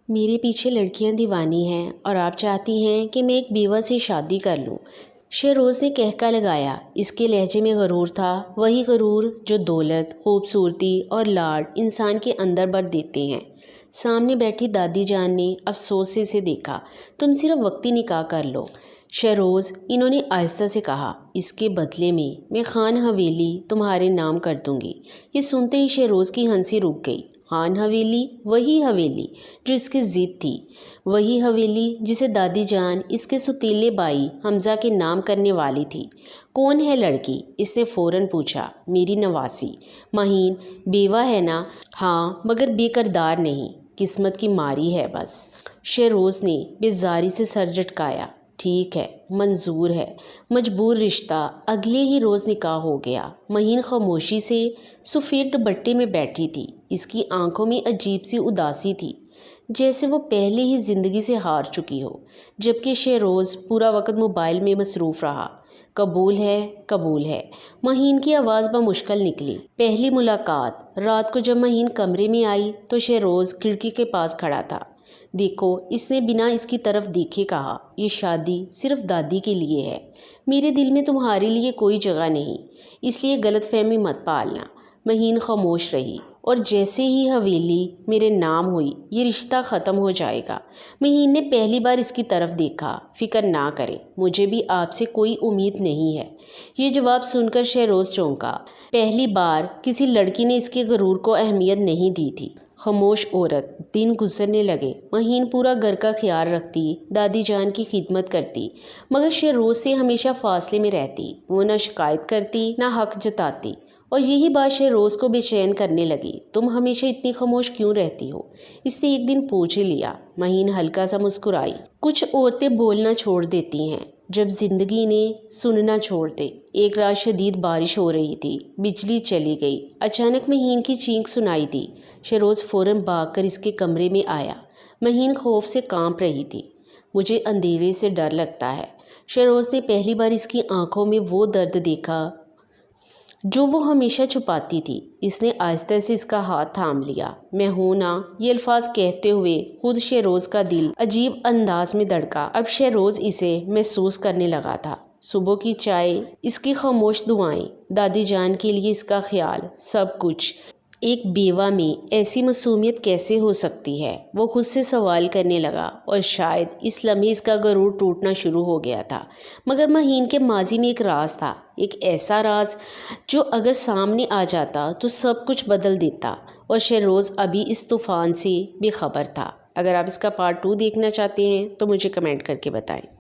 میرے پیچھے لڑکیاں دیوانی ہیں اور آپ چاہتی ہیں کہ میں ایک بیوہ سے شادی کر لوں۔ شہروز نے کہکا لگایا۔ اس کے لہجے میں غرور تھا، وہی غرور جو دولت، خوبصورتی اور لاڈ انسان کے اندر بھر دیتے ہیں۔ سامنے بیٹھی دادی جان نے افسوس سے اسے دیکھا۔ تم صرف وقتی نکاح کر لو شہروز، انہوں نے آہستہ سے کہا۔ اس کے بدلے میں خان حویلی تمہارے نام کر دوں گی۔ یہ سنتے ہی شہروز کی ہنسی رک گئی۔ خان حویلی، وہی حویلی جو اس کی ضد تھی، وہی حویلی جسے دادی جان اس کے ستیلے بھائی حمزہ کے نام کرنے والی تھی۔ کون ہے لڑکی؟ اس نے فوراً پوچھا۔ میری نواسی مہین، بیوہ ہے نا؟ ہاں، مگر بے کردار نہیں، قسمت کی ماری ہے بس۔ شہروز نے بیزاری سے سر جھٹکایا۔ ٹھیک ہے، منظور ہے۔ مجبور رشتہ۔ اگلے ہی روز نکاح ہو گیا۔ مہین خاموشی سے سفید دوپٹے میں بیٹھی تھی۔ اس کی آنکھوں میں عجیب سی اداسی تھی، جیسے وہ پہلے ہی زندگی سے ہار چکی ہو، جبکہ شہروز پورا وقت موبائل میں مصروف رہا۔ قبول ہے، قبول ہے، مہین کی آواز بمشکل نکلی۔ پہلی ملاقات رات کو جب مہین کمرے میں آئی تو شہروز کھڑکی کے پاس کھڑا تھا۔ دیکھو، اس نے بنا اس کی طرف دیکھے کہا، یہ شادی صرف دادی کے لیے ہے، میرے دل میں تمہارے لیے کوئی جگہ نہیں، اس لیے غلط فہمی مت پالنا۔ مہین خاموش رہی۔ اور جیسے ہی حویلی میرے نام ہوئی، یہ رشتہ ختم ہو جائے گا۔ مہین نے پہلی بار اس کی طرف دیکھا۔ فکر نہ کریں، مجھے بھی آپ سے کوئی امید نہیں ہے۔ یہ جواب سن کر شہروز چونکا۔ پہلی بار کسی لڑکی نے اس کے غرور کو اہمیت نہیں دی تھی۔ خاموش عورت۔ دن گزرنے لگے۔ مہین پورا گھر کا خیال رکھتی، دادی جان کی خدمت کرتی، مگر شہروز سے ہمیشہ فاصلے میں رہتی۔ وہ نہ شکایت کرتی، نہ حق جتاتی، اور یہی بات شہروز کو بے چین کرنے لگی۔ تم ہمیشہ اتنی خاموش کیوں رہتی ہو؟ اس نے ایک دن پوچھ لیا۔ مہین ہلکا سا مسکرائی۔ کچھ عورتیں بولنا چھوڑ دیتی ہیں جب زندگی نے سننا چھوڑ دے۔ ایک رات شدید بارش ہو رہی تھی، بجلی چلی گئی۔ اچانک مہین کی چینخ سنائی دی۔ شہروز فوراً بھاگ کر اس کے کمرے میں آیا۔ مہین خوف سے کانپ رہی تھی۔ مجھے اندھیرے سے ڈر لگتا ہے۔ شہروز نے پہلی بار اس کی آنکھوں میں وہ درد دیکھا جو وہ ہمیشہ چھپاتی تھی۔ اس نے آہستہ سے اس کا ہاتھ تھام لیا۔ میں ہوں نا، یہ الفاظ کہتے ہوئے خود شہروز کا دل عجیب انداز میں دھڑکا۔ اب شہروز اسے محسوس کرنے لگا تھا۔ صبح کی چائے، اس کی خاموش دعائیں، دادی جان کے لیے اس کا خیال، سب کچھ۔ ایک بیوہ میں ایسی معصومیت کیسے ہو سکتی ہے؟ وہ خود سے سوال کرنے لگا، اور شاید اس لمحے اس کا غرور ٹوٹنا شروع ہو گیا تھا۔ مگر مہین کے ماضی میں ایک راز تھا، ایک ایسا راز جو اگر سامنے آ جاتا تو سب کچھ بدل دیتا، اور شہروز ابھی اس طوفان سے بے خبر تھا۔ اگر آپ اس کا پارٹ 2 دیکھنا چاہتے ہیں تو مجھے کمنٹ کر کے بتائیں۔